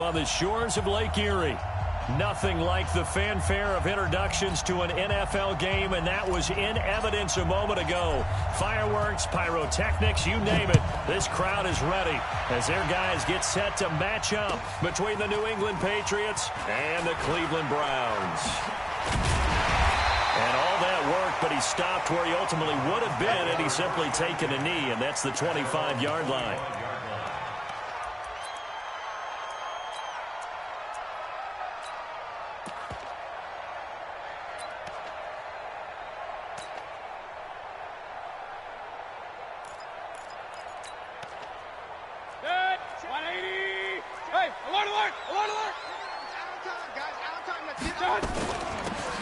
On the shores of Lake Erie. Nothing like the fanfare of introductions to an NFL game, and that was in evidence a moment ago. Fireworks, pyrotechnics, you name it. This crowd is ready as their guys get set to match up between the New England Patriots and the Cleveland Browns. And all that worked, but he stopped where he ultimately would have been had he simply taken a knee, and that's the 25-yard line.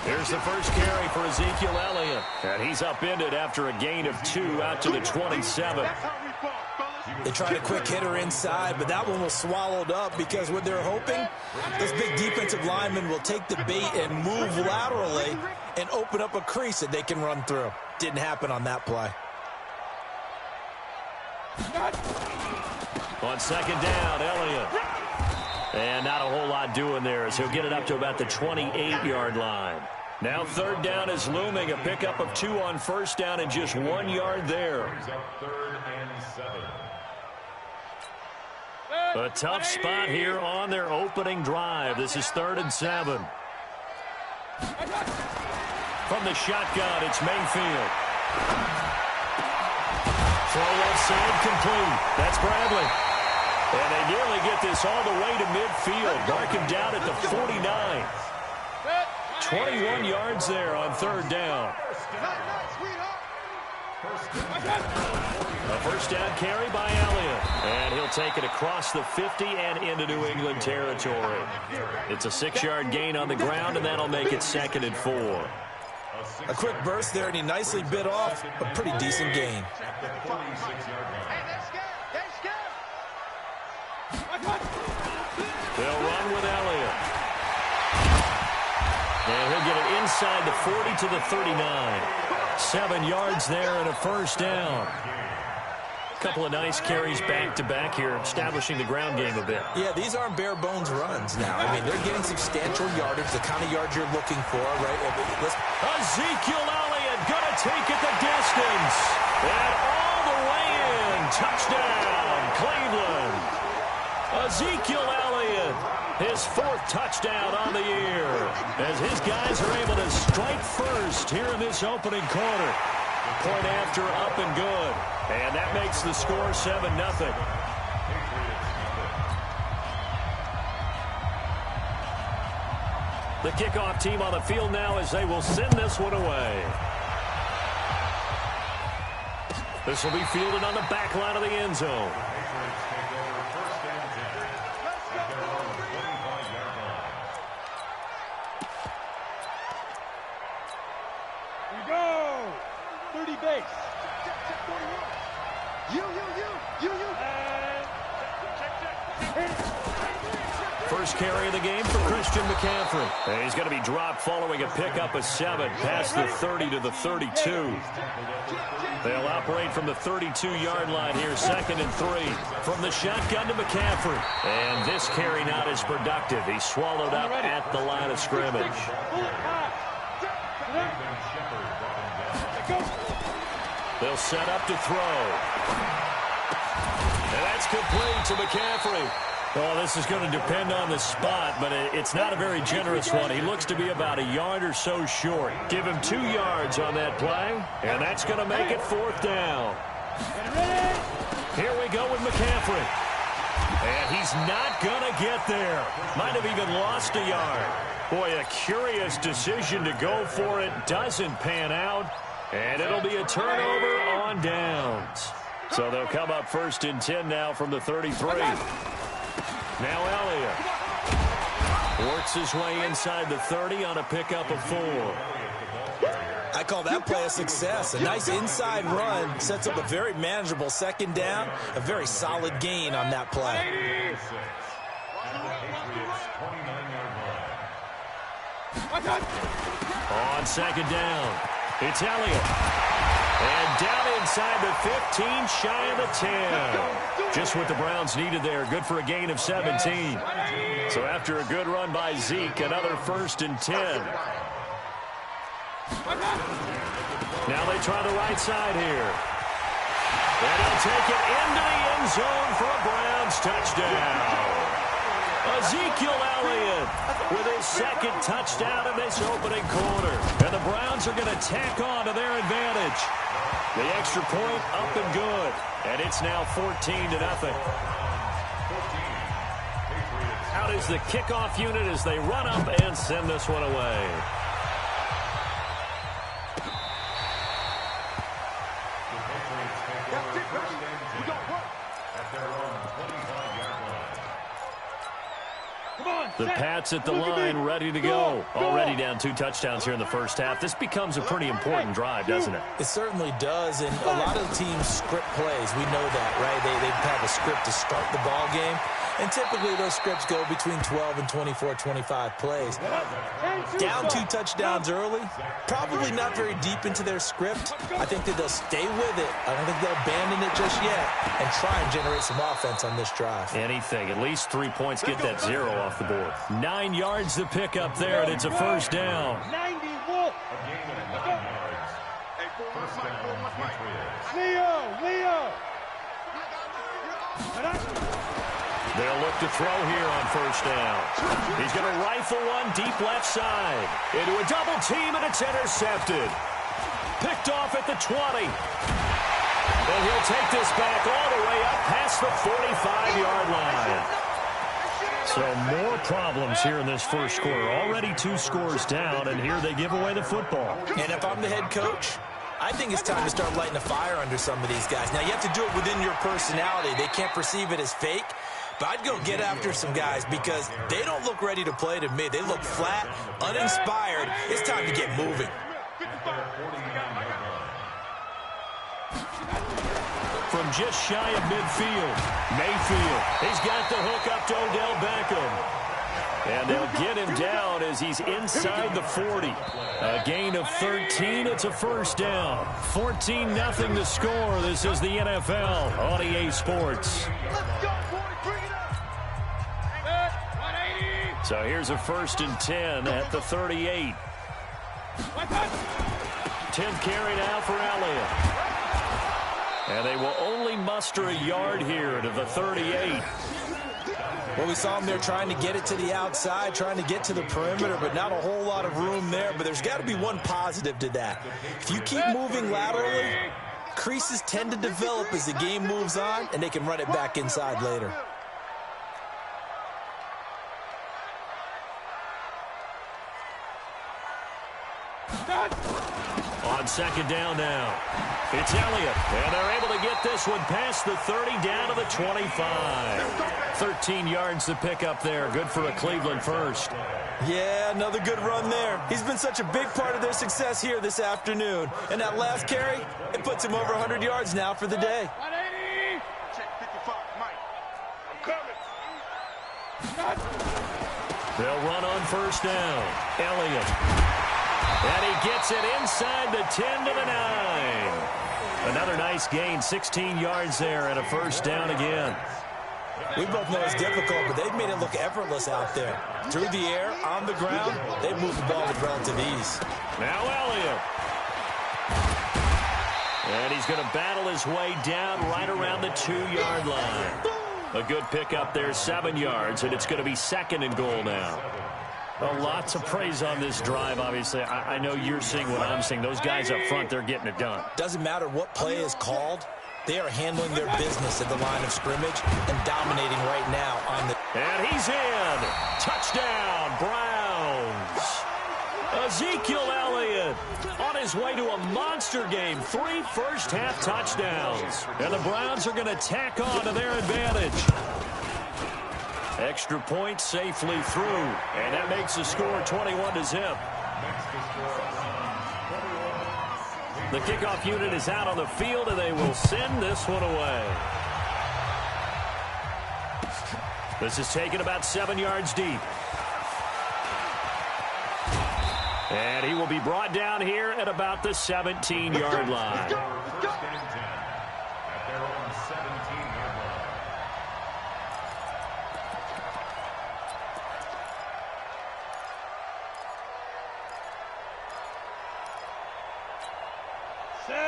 Here's the first carry for Ezekiel Elliott. And he's upended after a gain of 2 out to the 27. They tried a quick hitter inside, but that one was swallowed up because what they're hoping, this big defensive lineman will take the bait and move laterally and open up a crease that they can run through. Didn't happen on that play. On second down, Elliott. And not a whole lot doing there as he'll get it up to about the 28-yard line. Now third down is looming. A pickup of 2 on first down and just 1 yard there. A tough spot here on their opening drive. This is 3rd and 7. From the shotgun, it's Mayfield. Throw left side complete. That's Bradley. And they nearly get this all the way to midfield. Mark him down at the 49. 21 yards there on third down. A first down carry by Elliott. And he'll take it across the 50 and into New England territory. It's a 6-yard gain on the ground, and that'll make it 2nd and 4. A quick burst there, and he nicely bit off a pretty decent gain. They'll run with Elliott. And he'll get it inside the 40 to the 39. 7 yards there and a first down. A couple of nice carries back-to-back here, establishing the ground game a bit. Yeah, these aren't bare-bones runs now. I mean, they're getting substantial yardage, the kind of yards you're looking for, right? Ezekiel Elliott going to take it the distance. And all the way in. Touchdown, Cleveland. Ezekiel Elliott, his 4th touchdown on the year, as his guys are able to strike first here in this opening quarter. Point after, up and good. And that makes the score 7-0. The kickoff team on the field now as they will send this one away. This will be fielded on the back line of the end zone. First carry of the game for Christian McCaffrey. And he's going to be dropped following a pickup of 7 past the 30 to the 32. They'll operate from the 32-yard line here, 2nd and 3. From the shotgun to McCaffrey. And this carry not as productive. He's swallowed up at the line of scrimmage. They'll set up to throw. And that's complete to McCaffrey. Well, this is going to depend on the spot, but it's not a very generous one. He looks to be about a yard or so short. Give him 2 yards on that play, and that's going to make it 4th down. Here we go with McCaffrey. And he's not going to get there. Might have even lost a yard. Boy, a curious decision to go for it. Doesn't pan out, and it'll be a turnover on downs. So they'll come up 1st and 10 now from the 33. Now Elliott works his way inside the 30 on a pickup of 4. I call that play a success. A nice inside run sets up a very manageable 2nd down. A very solid gain on that play. On 2nd down, it's Elliott. And down inside the 15, shy of the 10. Just what the Browns needed there. Good for a gain of 17. So after a good run by Zeke, another 1st and 10. Now they try the right side here. And he'll take it into the end zone for a Browns touchdown. Ezekiel Elliott with his 2nd touchdown in this opening quarter. And the Browns are going to tack on to their advantage. The extra point up and good. And it's now 14-0. Out is the kickoff unit as they run up and send this one away. The Pats at the line, ready to go. Already down 2 touchdowns here in the first half. This becomes a pretty important drive, doesn't it? It certainly does, and a lot of teams script plays. We know that, right? They have a script to start the ball game, and typically those scripts go between 12 and 24, 25 plays. Down 2 touchdowns early, probably not very deep into their script. I think that they'll stay with it. I don't think they'll abandon it just yet and try and generate some offense on this drive. Anything, at least 3 points, get that 0 off the board. 9 yards to pick up there, and it's a 1st down. Leo. They'll look to throw here on 1st down. He's going to rifle one deep left side. Into a double team, and it's intercepted. Picked off at the 20. And he'll take this back all the way up past the 45-yard line. So more problems here in this first quarter. Already 2 scores down, and here they give away the football. And if I'm the head coach, I think it's time to start lighting a fire under some of these guys. Now, you have to do it within your personality. They can't perceive it as fake. But I'd go get after some guys because they don't look ready to play to me. They look flat, uninspired. It's time to get moving. From just shy of midfield, Mayfield. He's got the hook up to Odell Beckham. And they'll get him down as he's inside the 40. A gain of 13. It's a 1st down. 14-0 to score. This is the NFL on EA Sports. So here's a 1st and 10 at the 38. 10th carry now for Elliott. And they will only muster a yard here to the 38. Well, we saw them there trying to get it to the outside, trying to get to the perimeter, but not a whole lot of room there. But there's got to be one positive to that. If you keep moving laterally, creases tend to develop as the game moves on, and they can run it back inside later. On 2nd down now, it's Elliott, and they're able to get this one past the 30 down to the 25. 13 yards to pick up there. Good for a Cleveland 1st. Yeah, another good run there. He's been such a big part of their success here this afternoon. And that last carry, it puts him over 100 yards now for the day. They'll run on 1st down. Elliott. And he gets it inside the 10 to the 9. Another nice gain, 16 yards there, and a 1st down again. We both know it's difficult, but they've made it look effortless out there. Through the air, on the ground, they've moved the ball with relative ease. Now Elliott. And he's going to battle his way down right around the 2-yard line. A good pickup there, 7 yards, and it's going to be 2nd and goal now. Well, lots of praise on this drive, obviously. I know you're seeing what I'm seeing. Those guys up front, they're getting it done. Doesn't matter what play is called. They are handling their business at the line of scrimmage and dominating right now on the... And he's in. Touchdown, Browns. Ezekiel Elliott on his way to a monster game. 3 first-half touchdowns. And the Browns are going to tack on to their advantage. Extra point safely through, and that makes the score 21-0. The kickoff unit is out on the field, and they will send this one away. This is taken about 7 yards deep. And he will be brought down here at about the 17-yard line.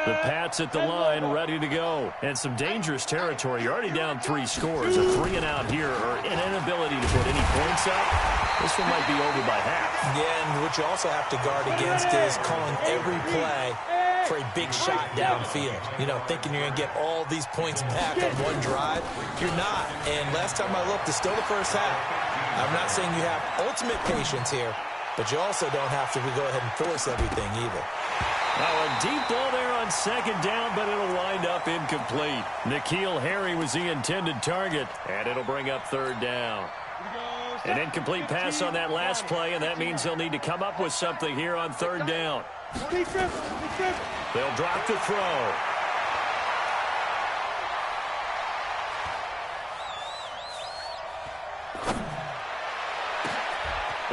The Pats at the line, ready to go. And some dangerous territory. You're already down 3 scores. A 3-and-out here, or an inability to put any points up. This one might be over by half. Yeah, and what you also have to guard against is calling every play for a big shot downfield. You know, thinking you're going to get all these points back on one drive. You're not. And last time I looked, it's still the first half. I'm not saying you have ultimate patience here, but you also don't have to go ahead and force everything either. Now a deep ball there on 2nd down, but it'll wind up incomplete. N'Keal Harry was the intended target, and it'll bring up 3rd down. An incomplete pass on that last play, and that means they'll need to come up with something here on 3rd down. They'll drop the throw.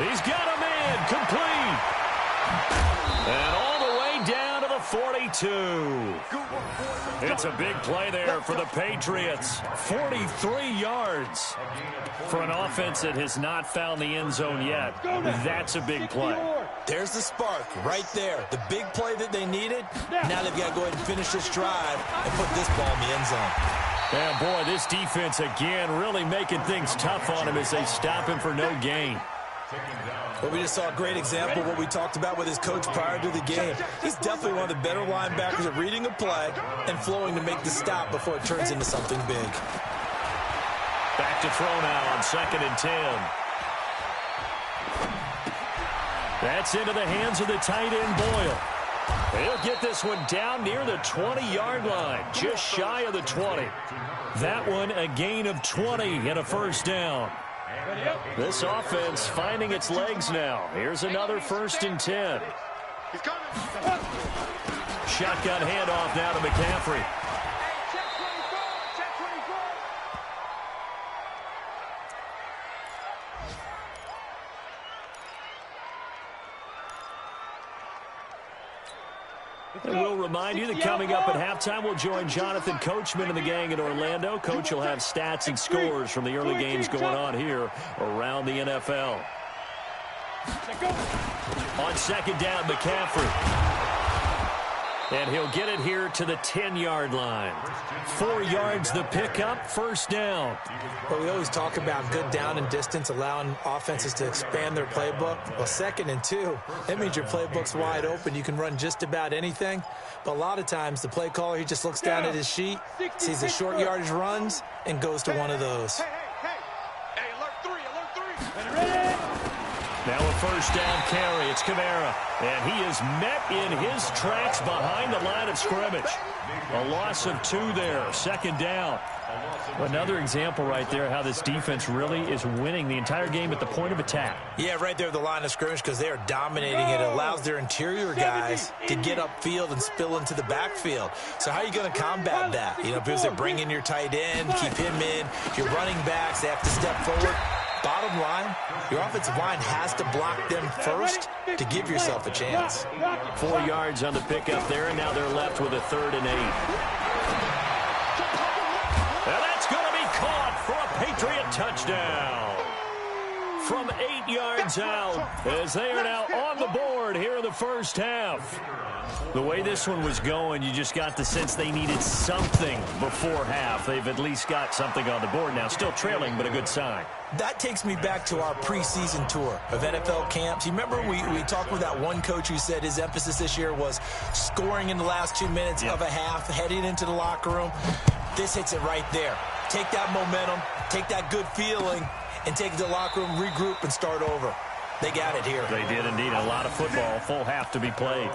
He's got a man, complete. And all the way down to the 42. It's a big play there for the Patriots. 43 yards for an offense that has not found the end zone yet. That's a big play. There's the spark right there. The big play that they needed. Now they've got to go ahead and finish this drive and put this ball in the end zone. And boy, this defense again really making things tough on him as they stop him for no gain. Well, we just saw a great example of what we talked about with his coach prior to the game. He's definitely one of the better linebackers at reading a play and flowing to make the stop before it turns into something big. Back to throw now on 2nd and 10. That's into the hands of the tight end, Boyle. He'll get this one down near the 20-yard line, just shy of the 20. That one a gain of 20 and a 1st down. This offense finding its legs now. Here's another 1st and 10. Shotgun handoff now to McCaffrey. And we'll remind you that coming up at halftime, we'll join Jonathan Coachman and the gang in Orlando. Coach will have stats and scores from the early games going on here around the NFL. On 2nd down, McCaffrey. And he'll get it here to the 10-yard line. 4 yards the pickup, 1st down. Well, we always talk about good down and distance, allowing offenses to expand their playbook. Well, 2nd and 2, that means your playbook's wide open. You can run just about anything. But a lot of times, the play caller, he just looks down at his sheet, sees the short yardage runs, and goes to one of those. Hey, alert 3, alert 3. Now a 1st down carry. It's Kamara. And he is met in his tracks behind the line of scrimmage. A loss of 2 there. 2nd down. Another example right there how this defense really is winning the entire game at the point of attack. Yeah, right there at the line of scrimmage because they are dominating it. It allows their interior guys to get upfield and spill into the backfield. So how are you going to combat that? You know, because they bring in your tight end, keep him in. Your running backs, they have to step forward. Bottom line, your offensive line has to block them first to give yourself a chance. 4 yards on the pickup there, and now they're left with a 3rd and 8. And that's going to be caught for a Patriot touchdown. From 8 yards out, as they are now on the board here in the 1st half. The way this one was going, you just got the sense they needed something before half. They've at least got something on the board now. Still trailing, but a good sign. That takes me back to our preseason tour of NFL camps. You remember we talked with that one coach who said his emphasis this year was scoring in the last 2 minutes of a half, heading into the locker room. This hits it right there. Take that momentum, take that good feeling, and take it to the locker room, regroup, and start over. They got it here. They did indeed. A lot of football, full half to be played.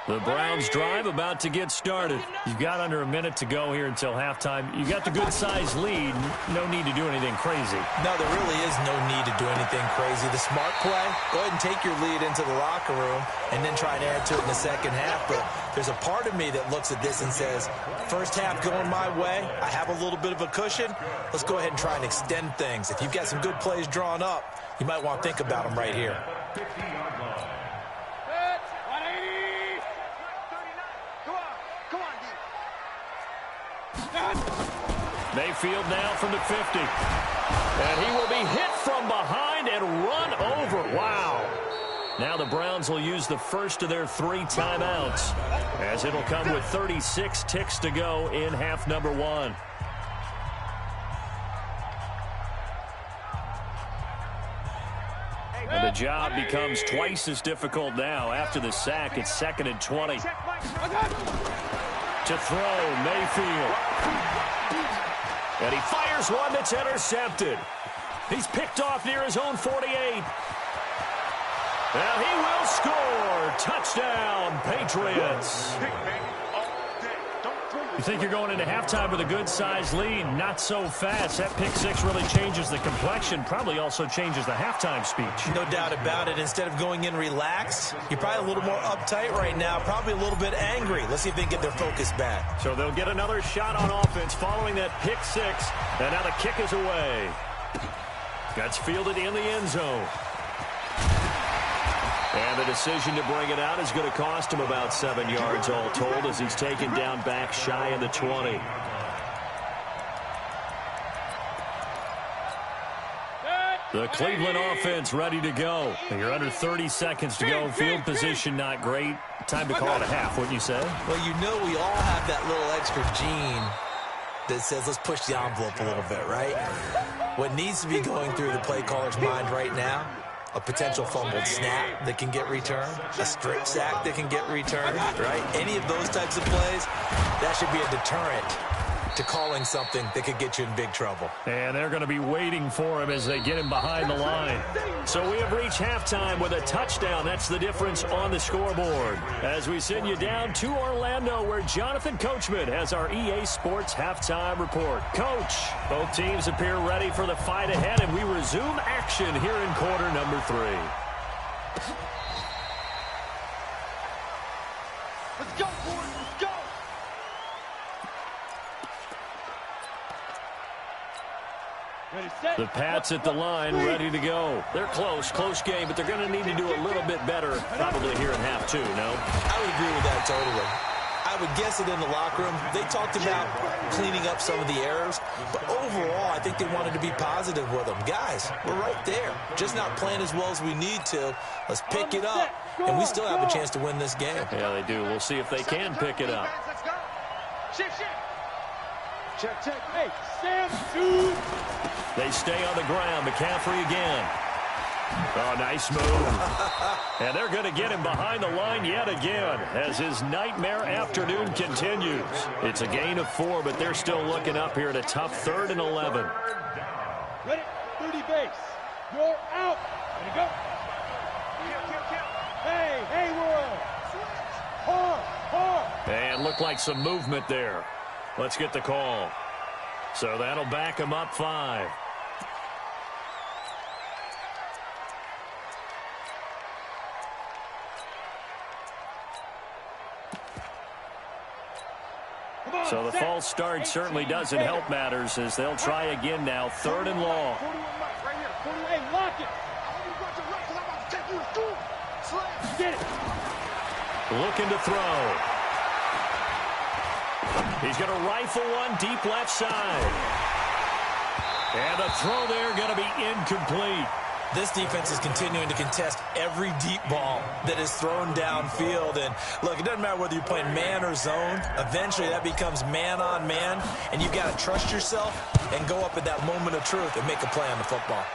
The Browns drive about to get started. You've got under a minute to go here until halftime. You've got the good-sized lead. No need to do anything crazy. No, there really is no need to do anything crazy. The smart play, go ahead and take your lead into the locker room and then try and add to it in the second half. But there's a part of me that looks at this and says, first half going my way, I have a little bit of a cushion. Let's go ahead and try and extend things. If you've got some good plays drawn up, you might want to think about them right here. Mayfield now from the 50. And he will be hit from behind and run over. Wow. Now the Browns will use the first of their 3 timeouts, as it'll come with 36 ticks to go in half number 1. And the job becomes twice as difficult now. After the sack, it's 2nd and 20. To throw, Mayfield. And he fires one that's intercepted. He's picked off near his own 48. And he will score. Touchdown, Patriots. You think you're going into halftime with a good-sized lead? Not so fast. That pick six really changes the complexion, probably also changes the halftime speech. No doubt about it. Instead of going in relaxed, you're probably a little more uptight right now, probably a little bit angry. Let's see if they can get their focus back. So they'll get another shot on offense following that pick six, and now the kick is away. That's fielded in the end zone. And the decision to bring it out is going to cost him about 7 yards all told, as he's taken down back shy of the 20. The Cleveland offense ready to go. And you're under 30 seconds to go. Field position not great. Time to call it a half, wouldn't you say? Well, you know we all have that little extra gene that says let's push the envelope a little bit, right? What needs to be going through the play caller's mind right now, a potential fumbled snap that can get returned, a strip sack that can get returned, right? Any of those types of plays, that should be a deterrent to calling something that could get you in big trouble. And they're going to be waiting for him as they get him behind the line. So we have reached halftime with a touchdown. That's the difference on the scoreboard. As we send you down to Orlando, where Jonathan Coachman has our EA Sports halftime report. Coach, both teams appear ready for the fight ahead, and we resume action here in quarter number 3. Let's go, boys. Let's go. The Pats at the line, ready to go. They're close game, but they're going to need to do a little bit better probably here in half 2, no? I would agree with that totally. I would guess it in the locker room. They talked about cleaning up some of the errors, but overall, I think they wanted to be positive with them. Guys, we're right there. Just not playing as well as we need to. Let's pick it up, and we still have a chance to win this game. Yeah, they do. We'll see if they can pick it up. Let's go. Shift. Check. Hey, Sam, dude. They stay on the ground. McCaffrey again. Oh, nice move. And they're going to get him behind the line yet again as his nightmare afternoon continues. It's a gain of 4, but they're still looking up here at a tough 3rd and 11. Ready, 30 base. You're out. Ready, go. Hey, world. Hard. And looked like some movement there. Let's get the call. So that'll back him up 5. So the false start certainly doesn't help matters, as they'll try again now, 3rd and long. Hey, lock it. Get it. Looking to throw. He's going to rifle one deep left side. And the throw there going to be incomplete. This defense is continuing to contest every deep ball that is thrown downfield. And, look, it doesn't matter whether you're playing man or zone. Eventually, that becomes man-on-man, and you've got to trust yourself and go up at that moment of truth and make a play on the football.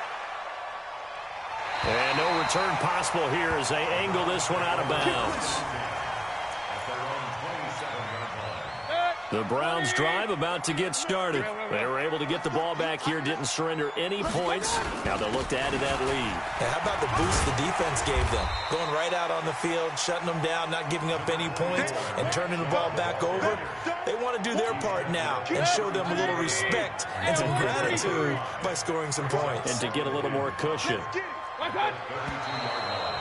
And no return possible here as they angle this one out of bounds. The Browns drive about to get started. They were able to get the ball back here, didn't surrender any points. Now they'll look to add to that lead. Yeah, how about the boost the defense gave them? Going right out on the field, shutting them down, not giving up any points, and turning the ball back over. They want to do their part now and show them a little respect and some gratitude by scoring some points. And to get a little more cushion.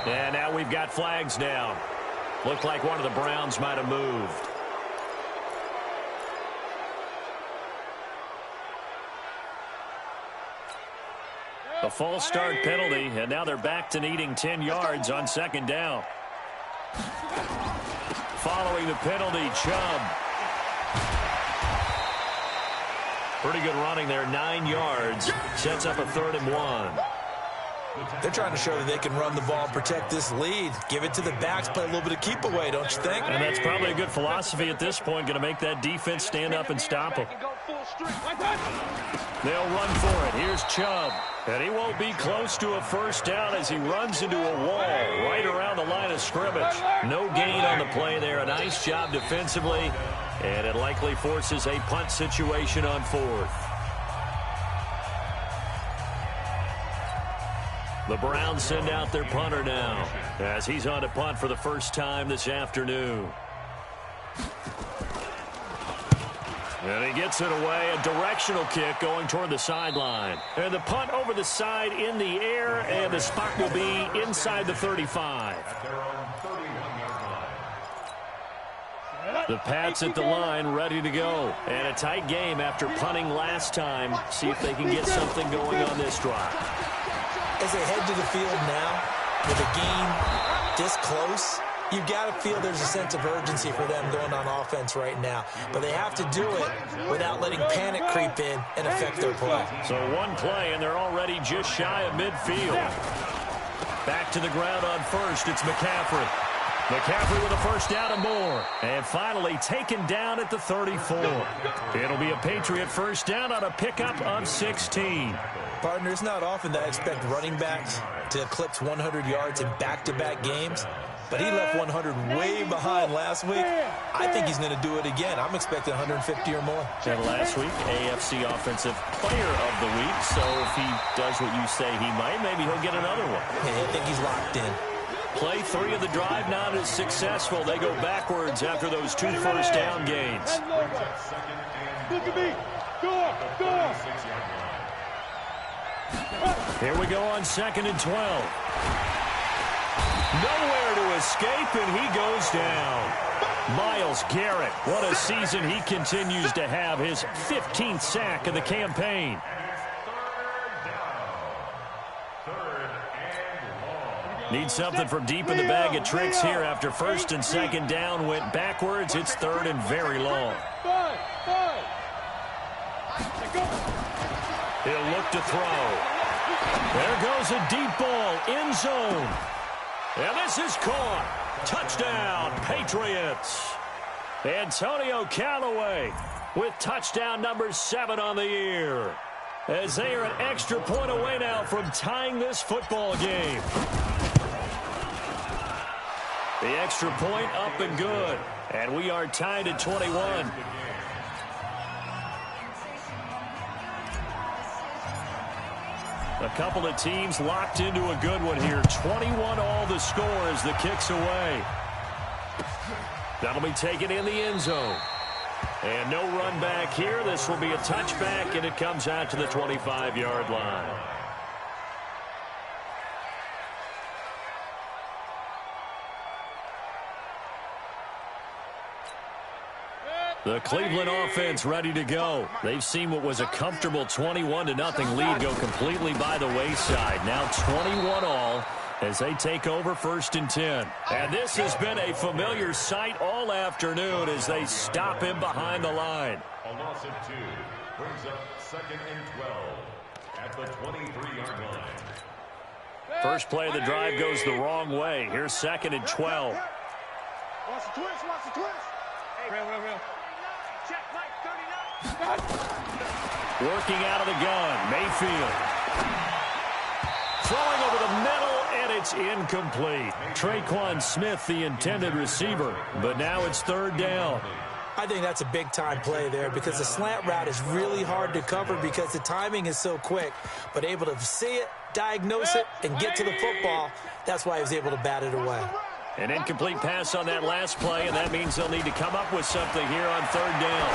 And now we've got flags down. Looked like one of the Browns might have moved. A false start penalty, and now they're back to needing 10 yards on second down. Following the penalty, Chubb. Pretty good running there, 9 yards. Sets up a 3rd and 1. They're trying to show that they can run the ball and protect this lead. Give it to the backs, play a little bit of keep away, don't you think? And that's probably a good philosophy at this point, going to make that defense stand up and stop them. They'll run for it. Here's Chubb. And he won't be close to a first down as he runs into a wall right around the line of scrimmage. No gain on the play there. A nice job defensively. And it likely forces a punt situation on 4th. The Browns send out their punter now as he's on to punt for the first time this afternoon. And he gets it away, a directional kick going toward the sideline. And the punt over the side in the air, and the spot will be inside the 35. The Pats at the line, ready to go. And a tight game after punting last time. See if they can get something going on this drive. As they head to the field now, with a game this close, you've got to feel there's a sense of urgency for them going on offense right now. But they have to do it without letting panic creep in and affect their play. So one play, and they're already just shy of midfield. Back to the ground on first, it's McCaffrey. McCaffrey with a first down and more. And finally taken down at the 34. It'll be a Patriot first down on a pickup of 16. Partner, it's not often that I expect running backs to eclipse 100 yards in back-to-back games, but he left 100 way behind last week. I think he's going to do it again. I'm expecting 150 or more. And last week, AFC Offensive Player of the Week, so if he does what you say he might, maybe he'll get another one. Yeah, I think he's locked in. Play 3 of the drive not as successful. They go backwards after those 2 first down gains. Look at me. Go. Here we go on 2nd and 12. Nowhere to escape, and he goes down. Myles Garrett, what a season he continues to have. His 15th sack of the campaign. Need something from deep in the bag of tricks here after 1st and 2nd down went backwards. It's 3rd and very long. He'll look to throw. There goes a deep ball, end zone. And this is caught. Touchdown, Patriots. Antonio Callaway with touchdown number 7 on the year. As they are an extra point away now from tying this football game. The extra point up and good. And we are tied at 21. A couple of teams locked into a good one here. 21 all the score as the kick's away. That'll be taken in the end zone. And no run back here. This will be a touchback, and it comes out to the 25-yard line. The Cleveland offense ready to go. They've seen what was a comfortable 21-0 lead go completely by the wayside. Now 21 all as they take over 1st and 10. And this has been a familiar sight all afternoon as they stop him behind the line. A loss of 2 brings up 2nd and 12 at the 23-yard line. First play of the drive goes the wrong way. Here's 2nd and 12. Watch the twist. Real. Working out of the gun, Mayfield. Throwing over the middle, and it's incomplete. Traquan Smith, the intended receiver, but now it's 3rd down. I think that's a big-time play there because the slant route is really hard to cover because the timing is so quick. But able to see it, diagnose it, and get to the football, that's why he was able to bat it away. An incomplete pass on that last play, and that means they'll need to come up with something here on third down.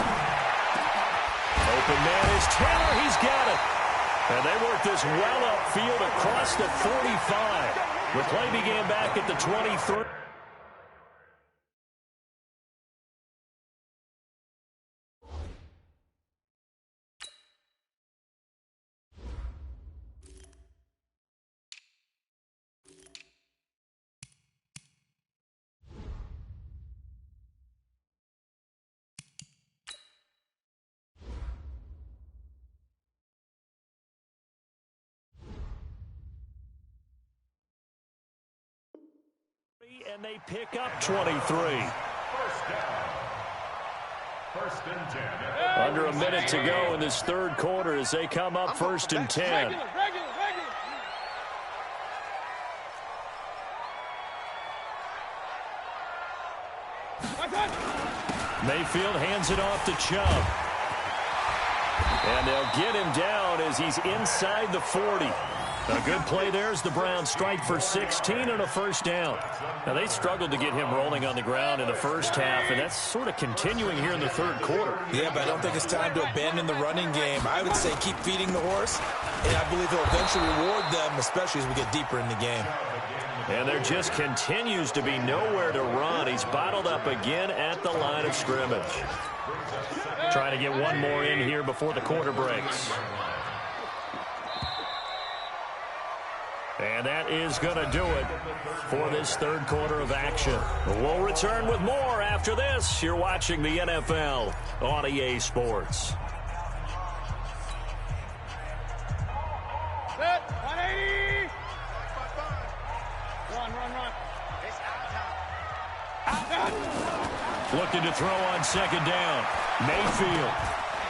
Open man is Taylor. He's got it. And they work this well upfield across the 45. The play began back at the 23. And they pick up 23. First and 10. Under a minute to go in this third quarter as they come up first and 10. Mayfield hands it off to Chubb. And they'll get him down as he's inside the 40. A good play there as the Browns strike for 16 and a first down. Now, they struggled to get him rolling on the ground in the first half, and that's sort of continuing here in the third quarter. Yeah, but I don't think it's time to abandon the running game. I would say keep feeding the horse, and I believe he'll eventually reward them, especially as we get deeper in the game. And there just continues to be nowhere to run. He's bottled up again at the line of scrimmage. Trying to get one more in here before the quarter breaks. And that is going to do it for this third quarter of action. We'll return with more after this. You're watching the NFL on EA Sports. Set, 180. Run. Looking to throw on second down. Mayfield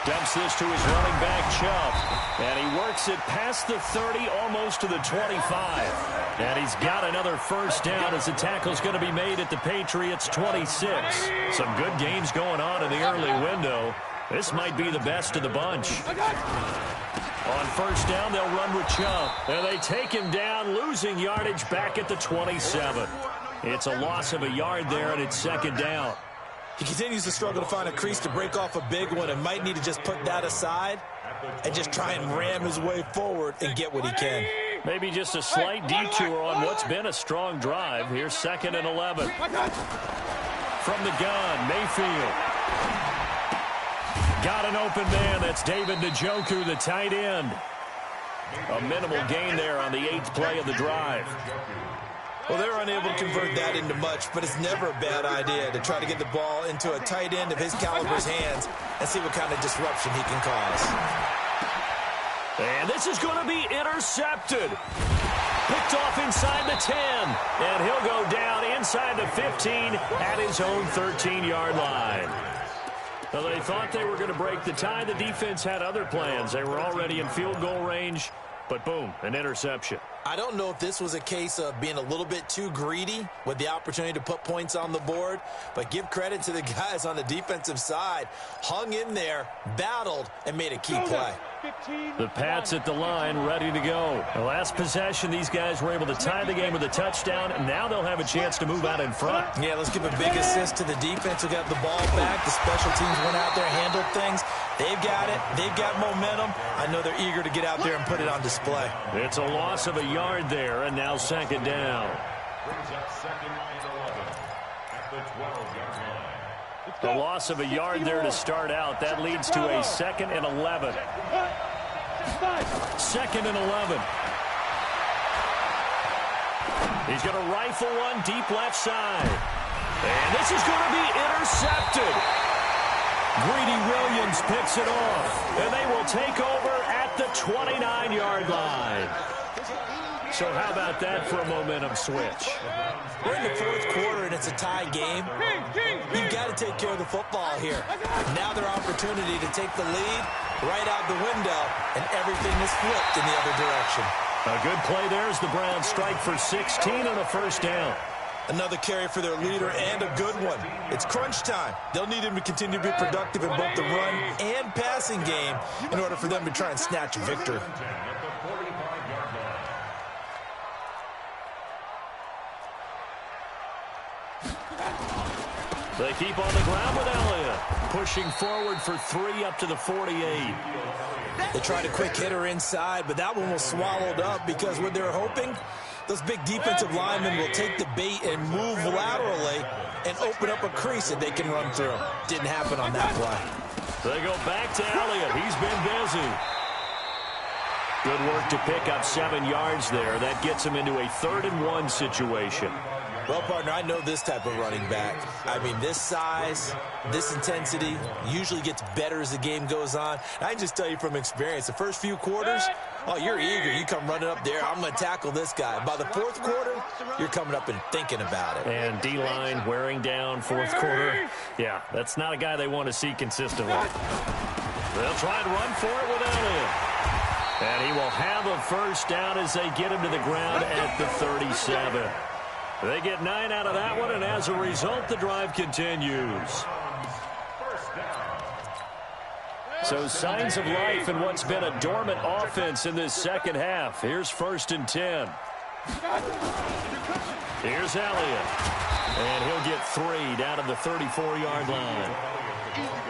dumps this to his running back, Chubb. And he works it past the 30, almost to the 25. And he's got another first down as the tackle's going to be made at the Patriots' 26. Some good games going on in the early window. This might be the best of the bunch. On first down, they'll run with Chubb. And they take him down, losing yardage back at the 27. It's a loss of a yard there, and it's second down. He continues to struggle to find a crease to break off a big one and might need to just put that aside and just try and ram his way forward and get what he can. Maybe just a slight detour on what's been a strong drive. Here's second and 11. From the gun, Mayfield. Got an open man. That's David Njoku, the tight end. A minimal gain there on the 8th play of the drive. Well, they're unable to convert that into much, but it's never a bad idea to try to get the ball into a tight end of his caliber's hands and see what kind of disruption he can cause. And this is going to be intercepted. Picked off inside the 10. And he'll go down inside the 15 at his own 13-yard line. Well, they thought they were going to break the tie. The defense had other plans. They were already in field goal range, but boom, an interception. I don't know if this was a case of being a little bit too greedy with the opportunity to put points on the board, but give credit to the guys on the defensive side. Hung in there, battled, and made a key play. The Pats at the line, ready to go. The last possession, these guys were able to tie the game with a touchdown, and now they'll have a chance to move out in front. Yeah, let's give a big assist to the defense who got the ball back. The special teams went out there, handled things. They've got it. They've got momentum. I know they're eager to get out there and put it on display. It's a loss of a yard there, and now second down. Brings up second and 11 at the 12-yard line. The loss of a yard there to start out. That leads to a second and 11. Second and 11. He's going to rifle one deep left side. And this is going to be intercepted. Greedy Williams picks it off. And they will take over at the 29-yard line. So how about that for a momentum switch? We're in the fourth quarter, and it's a tie game. You've got to take care of the football here. Now their opportunity to take the lead right out the window, and everything is flipped in the other direction. A good play there as the Browns strike for 16 on a first down. Another carry for their leader and a good one. It's crunch time. They'll need him to continue to be productive in both the run and passing game in order for them to try and snatch a victory. They keep on the ground with Elliott, pushing forward for 3 up to the 48. They tried a quick hitter inside, but that one was swallowed up because what they're hoping, those big defensive linemen will take the bait and move laterally and open up a crease that they can run through. Didn't happen on that play. They go back to Elliott. He's been busy. Good work to pick up 7 yards there. That gets him into a 3rd-and-1 situation. Well, partner, I know this type of running back. I mean, this size, this intensity usually gets better as the game goes on. And I can just tell you from experience, the first few quarters, oh, you're eager. You come running up there, I'm going to tackle this guy. By the 4th quarter, you're coming up and thinking about it. And D-line wearing down 4th quarter. Yeah, that's not a guy they want to see consistently. They'll try and run for it with Elliott. And he will have a first down as they get him to the ground at the 37. They get 9 out of that one, and as a result, the drive continues. So signs of life in what's been a dormant offense in this second half. Here's 1st and 10. Here's Elliott. And he'll get 3 down to the 34-yard line.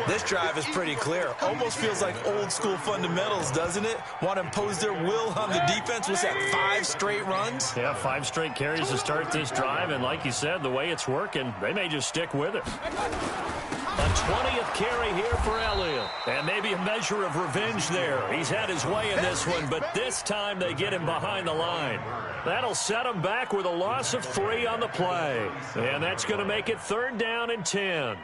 This drive is pretty clear. Almost feels like old school fundamentals, doesn't it? Want to impose their will on the defense. What's that, 5 straight runs? Yeah, 5 straight carries to start this drive. And like you said, the way it's working, they may just stick with it. A 20th carry here for Elliott. And maybe a measure of revenge there. He's had his way in this one, but this time they get him behind the line. That'll set him back with a loss of 3 on the play. And that's going to make it 3rd down and 10.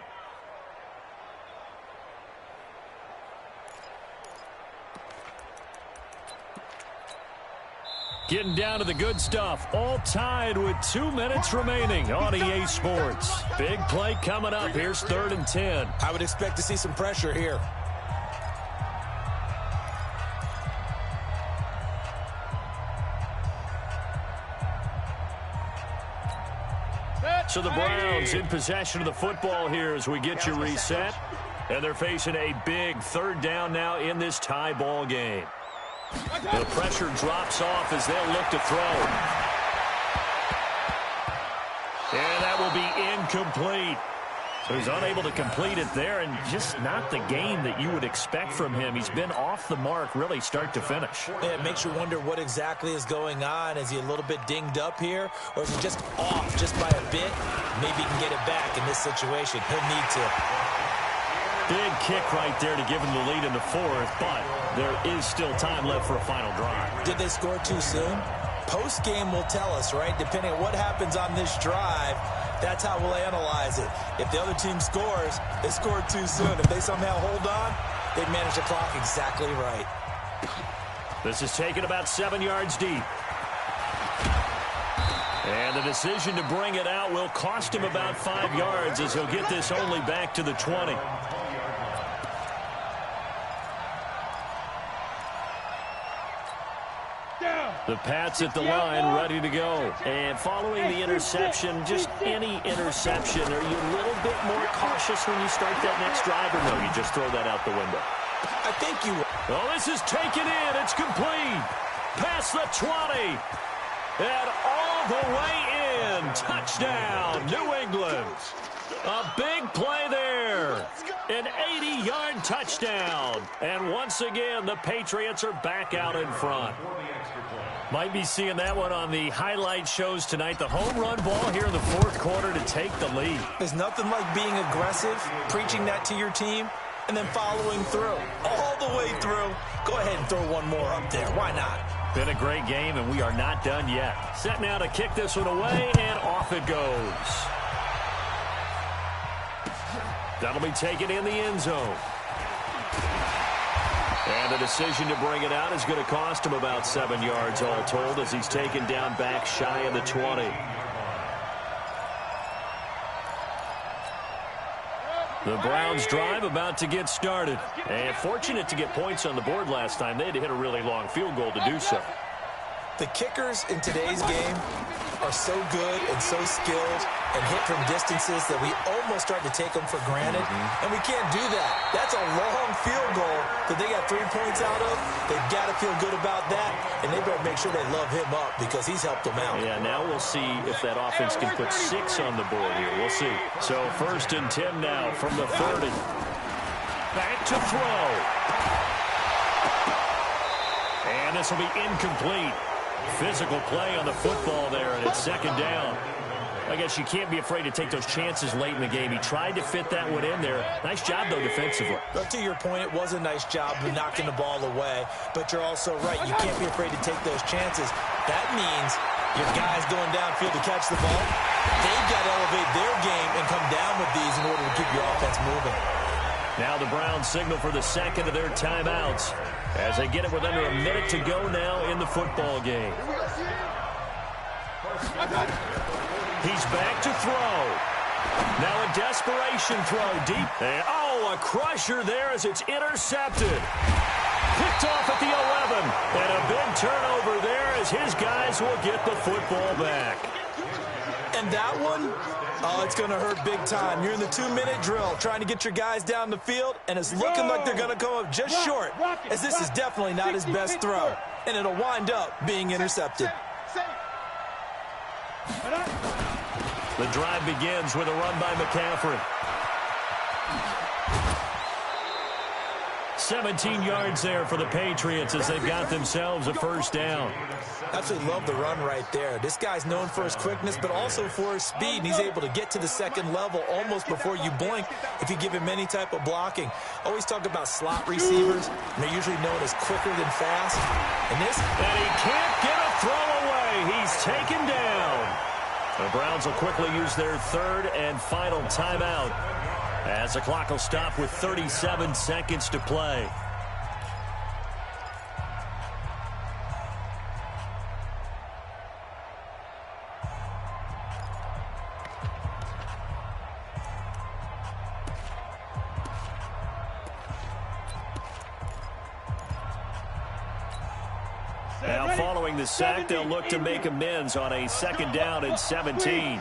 Getting down to the good stuff. All tied with 2 minutes remaining on EA Sports. Big play coming up. Here's 3rd and 10. I would expect to see some pressure here. So the Browns in possession of the football here as we get you reset. And they're facing a big 3rd down now in this tie ball game. The pressure drops off as they'll look to throw. And that will be incomplete. So he's unable to complete it there, and just not the game that you would expect from him. He's been off the mark really start to finish. Yeah, it makes you wonder what exactly is going on. Is he a little bit dinged up here, or is he just off just by a bit? Maybe he can get it back in this situation. He'll need to. Big kick right there to give him the lead in the 4th, but there is still time left for a final drive. Did they score too soon? Post-game will tell us, right? Depending on what happens on this drive, that's how we'll analyze it. If the other team scores, they scored too soon. If they somehow hold on, they manage the clock exactly right. This is taken about 7 yards deep. And the decision to bring it out will cost him about 5 yards as he'll get this only back to the 20. The Pats at the line, ready to go. And following the interception, just any interception, are you a little bit more cautious when you start that next drive, or no, you just throw that out the window? I think you will. Oh, this is taken in. It's complete. Past the 20. And all the way in. Touchdown, New England. A big play there. An 80-yard touchdown. And once again, the Patriots are back out in front. Might be seeing that one on the highlight shows tonight. The home run ball here in the 4th quarter to take the lead. There's nothing like being aggressive, preaching that to your team, and then following through. All the way through. Go ahead and throw one more up there. Why not? Been a great game, and we are not done yet. Set now to kick this one away, and off it goes. That'll be taken in the end zone. And the decision to bring it out is going to cost him about 7 yards all told as he's taken down back shy of the 20. The Browns drive about to get started. And fortunate to get points on the board last time. They had to hit a really long field goal to do so. The kickers in today's game are so good and so skilled and hit from distances that we almost start to take them for granted, and we can't do that. That's a long field goal that they got 3 points out of. They've got to feel good about that, and they better make sure they love him up because he's helped them out. Yeah, now we'll see if that offense can put 6 on the board here. We'll see. So 1st and 10 now from the 30. Back to throw. And this will be incomplete. Physical play on the football there, and it's 2nd down. I guess you can't be afraid to take those chances late in the game. He tried to fit that one in there. Nice job, though, defensively. But to your point, it was a nice job of knocking the ball away. But you're also right. You can't be afraid to take those chances. That means your guys going downfield to catch the ball, they've got to elevate their game and come down with these in order to keep your offense moving. Now the Browns signal for the 2nd of their timeouts as they get it with under a minute to go now in the football game. He's back to throw. Now a desperation throw deep. And, a crusher there as it's intercepted. Picked off at the 11. And a big turnover there as his guys will get the football back. And that one, it's going to hurt big time. You're in the 2-minute drill trying to get your guys down the field, and it's looking like they're going to come up just short, as this is definitely not his best throw. And it'll wind up being intercepted. The drive begins with a run by McCaffrey. 17 yards there for the Patriots as they've got themselves a 1st down. Absolutely love the run right there. This guy's known for his quickness, but also for his speed. And he's able to get to the 2nd level almost before you blink if you give him any type of blocking. Always talk about slot receivers, and they're usually known as quicker than fast. And he can't get a throw away. He's taken down. The Browns will quickly use their 3rd and final timeout as the clock will stop with 37 seconds to play. Now following the sack, they'll look to make amends on a 2nd down and 17.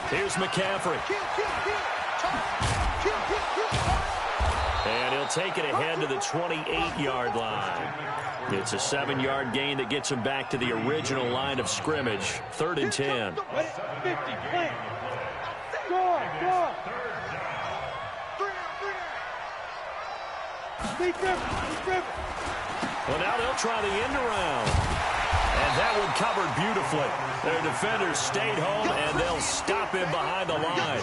Here's McCaffrey. And he'll take it ahead to the 28-yard line. It's a 7-yard gain that gets him back to the original line of scrimmage. 3rd and 10. Well, now they'll try the end around. And that one covered beautifully. Their defenders stayed home, and they'll stop him behind the line.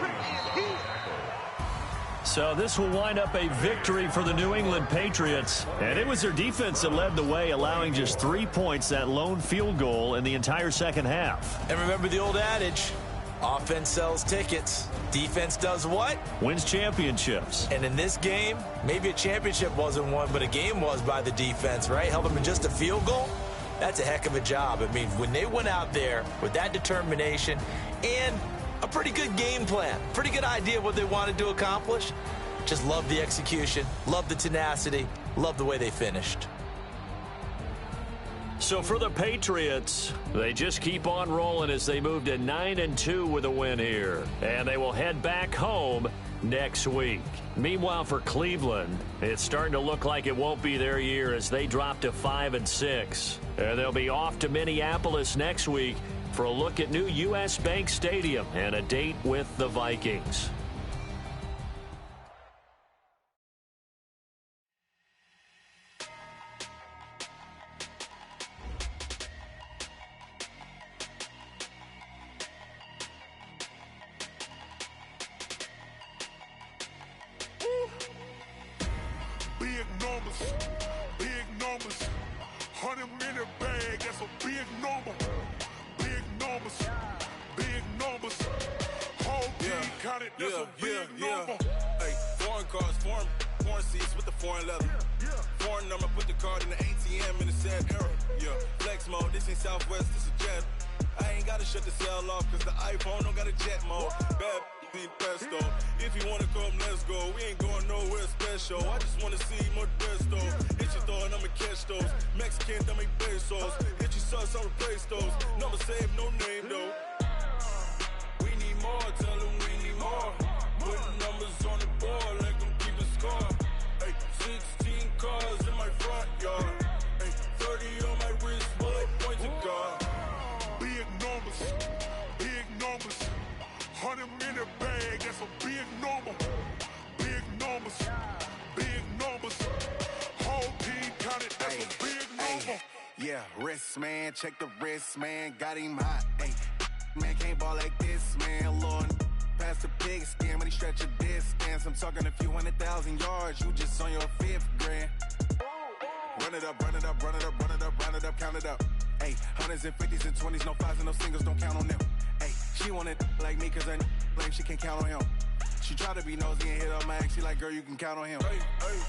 So this will wind up a victory for the New England Patriots. And it was their defense that led the way, allowing just 3 points, that lone field goal in the entire 2nd half. And remember the old adage, offense sells tickets. Defense does what? Wins championships. And in this game, maybe a championship wasn't won, but a game was by the defense, right? Held them in just a field goal. That's a heck of a job. I mean, when they went out there with that determination and a pretty good game plan, pretty good idea of what they wanted to accomplish, just love the execution, love the tenacity, love the way they finished. So for the Patriots, they just keep on rolling as they move to 9-2 with a win here. And they will head back home next week. Meanwhile, for Cleveland, it's starting to look like it won't be their year as they drop to 5-6. And they'll be off to Minneapolis next week for a look at new U.S. Bank Stadium and a date with the Vikings. Big numbers, 100-minute bag, that's a big number. Big numbers, whole team counted, that's a big number. Hey, foreign cars, foreign seats with the foreign leather. Foreign number, put the card in the ATM in the sad era. Yeah, flex mode, this ain't Southwest, this is Jet. I ain't gotta shut the cell off, cause the iPhone don't got a jet mode. Bad be pesto. If you wanna come, let's go. We ain't going nowhere special. I just wanna see more dress though. It's your door and I'ma catch those. Mexican, dummy pesos. Hit you sus, I'll replace those. Number saved, no name though. We need more, tell them we need more. Putting numbers on the board, let them keep the score. Ay, 16 cars in my front yard. Ay, 30 on my wrist, bullet point to God. Big numbers, 100 in the bag, that's a big number. Big numbers, whole team counted, that's a big number. Yeah, wrist man, check the wrist man, got him hot. Ay, man can't ball like this, man. Lord, past the pig skin when he stretch a distance. I'm talking a few 100,000 yards, you just on your 5th grand. Run it up, run it up, run it up, run it up, run it up, count it up. Ay, hundreds and 50s and 20s, no 5s and no singles, don't count on them. Ay, she wanted like me cause her like she can count on him. She tried to be nosy and hit up my ex, she like, girl, you can count on him. Hey, hey,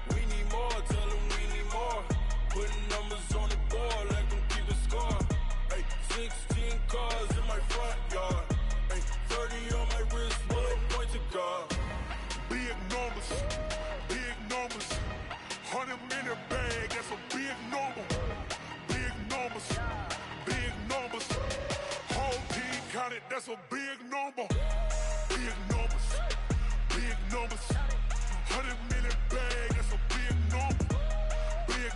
we need more, tell them we need more. Putting numbers on the board, let them keep the score. Hey, 16 cars in my front yard. Hey, 30 on my wrist, bullet point to God. Big numbers, 100 in the bag, that's a big number. Big numbers, whole team counted, that's a big number. Big numbers, 100 in the bag, that's a big number. Big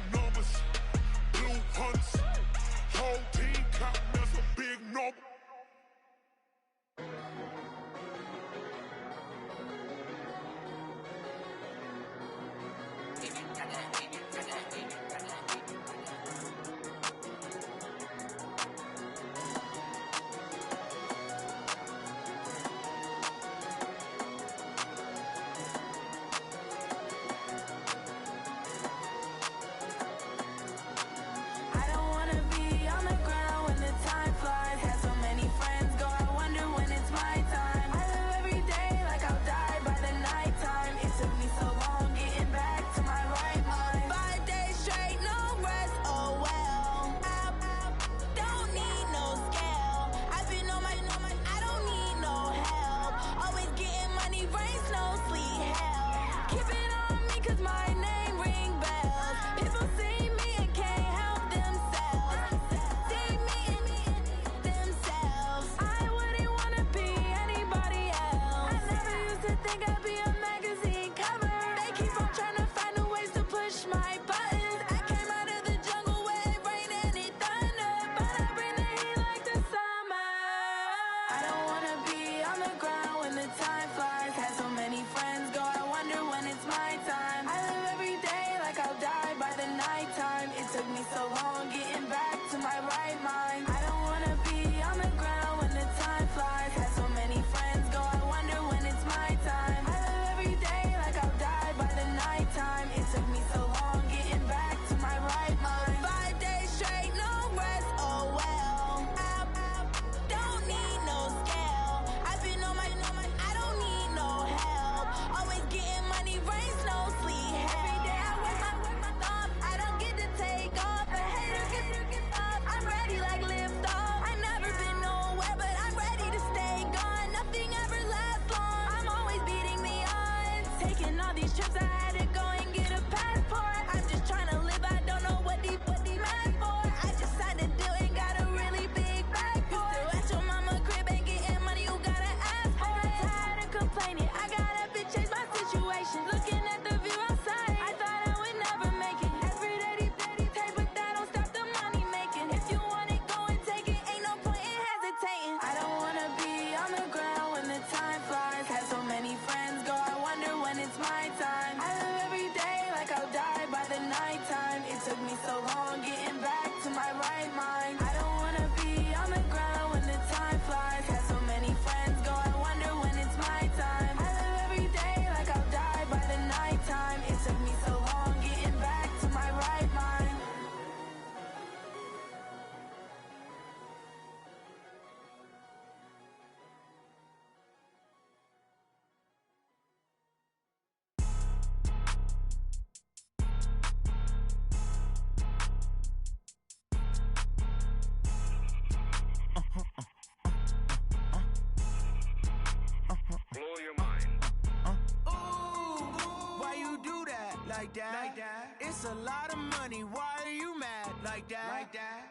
like that. It's a lot of money, why are you mad like that?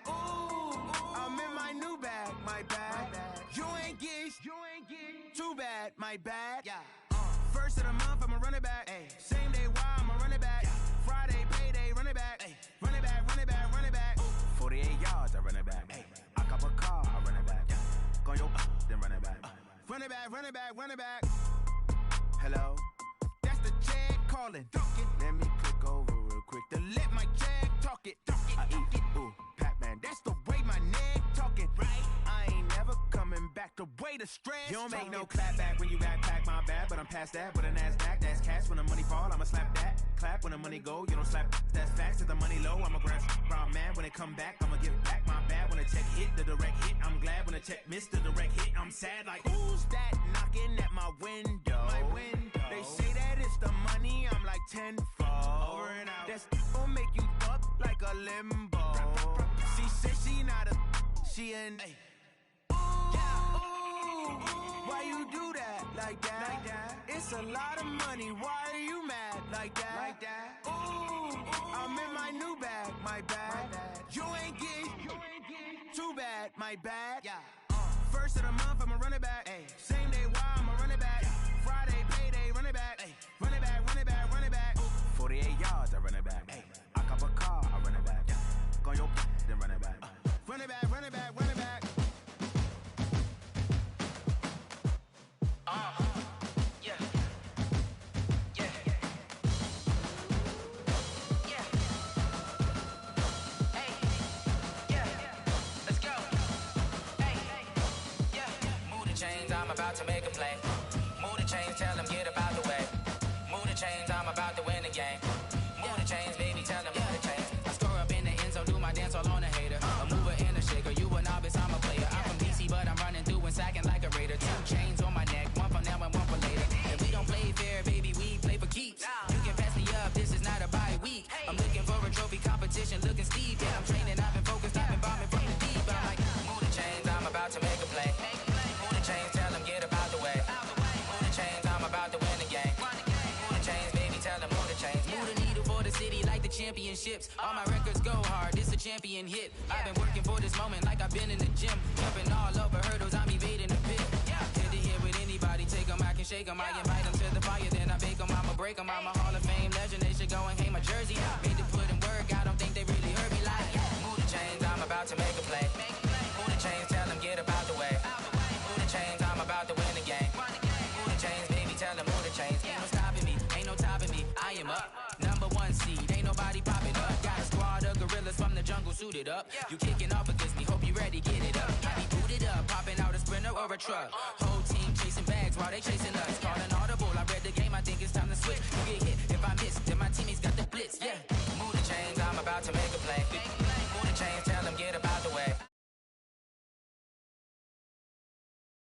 Ooh, I'm in my new bag, my bad. You ain't get too bad, my bad. First of the month, I'ma run it back. Same day, why I'ma run it back. Friday, payday, run it back. Run it back, run it back, run it back. 48 yards, I run it back. I cop a car, I run it back. Go yo, then run it back. Run it back, run it back, run it back. Hello? That's the check calling. Let me click over real quick to let my check talk it. I eat it, ooh, Pac-Man. That's the way my neck talking. Right? I ain't never coming back. The way the stress. You don't make no clap back when you backpack, my bad. But I'm past that with a NASDAQ. That's cash when the money fall. I'ma slap that. Clap when the money go. You don't slap. That's facts. If the money low, I'ma grab brown man. When it come back, I'ma give back my bad. When the check hit, the direct hit. I'm glad when the check missed the direct hit. I'm sad like, who's that knocking at my window? My window. They say that it's the money. I'm like tenfold. Over and out. That's gon' make you up like a limbo. She said she not a. She an. Why you do that like that? It's a lot of money. Why are you mad like that? Ooh, I'm in my new bag, my bad. You ain't get too bad, my bad. First of the month, I'ma run it back. Same day, why I'ma run it back. Friday, payday, run it back. Run it back, run it back, run it back. 48 yards, I run it back. I cop a car, I run it back. Go yo, then run it back. Run it back, run it back, run it back. Yeah. Hey. Yeah. Let's go. Hey. Yeah. Move the chains, I'm about to make a play. Move the chains, tell them get about the way. Move the chains, I'm about to win the game. Move the chains, baby, tell them move the chains. I score up in the end zone, do my dance all on a hater. A mover and a shaker, you a novice, I'm a player. I'm from DC, but I'm running through and sacking like a raider. 2 chains on my neck, one for now and one for later. And we don't play fair, baby, we play for keeps. You can pass me up, this is not a bye week. I'm looking for a trophy competition, looking steep. Yeah, I'm training, I've been focused, I've been bombing from the deep. I'm like, move the chains, I'm about to make a play. Move the chains, tell them get about the way. Move the chains, I'm about to win the game. Move the chains, baby, tell them move the chains. Move the needle for the city like the championships. All my records go hard, this a champion hit. I've been working for this moment like I've been in the gym. Jumping all over hurdles, I'm evading the pit. Tend to hear with anybody, take them, I can shake them. I invite them to the fire, then I bake them, I'ma break them. I'm a Hall of Fame legend, they should go and hang my jersey. Made to put in work, I don't think they really heard me like, move the chains, I'm about to make a play. Move the chains, tell them get about the way. Move the chains, I'm about to win the game. Move the chains, baby, tell them move the chains. Ain't no stopping me, ain't no topping me, I am up. Number 1 seed, ain't nobody popping up. Got a squad of gorillas from the jungle suited up. You kicking off against me, hope you ready, get it up. I be booted up, popping out a Sprinter or a truck. Whole team chasing bags while they chasing us.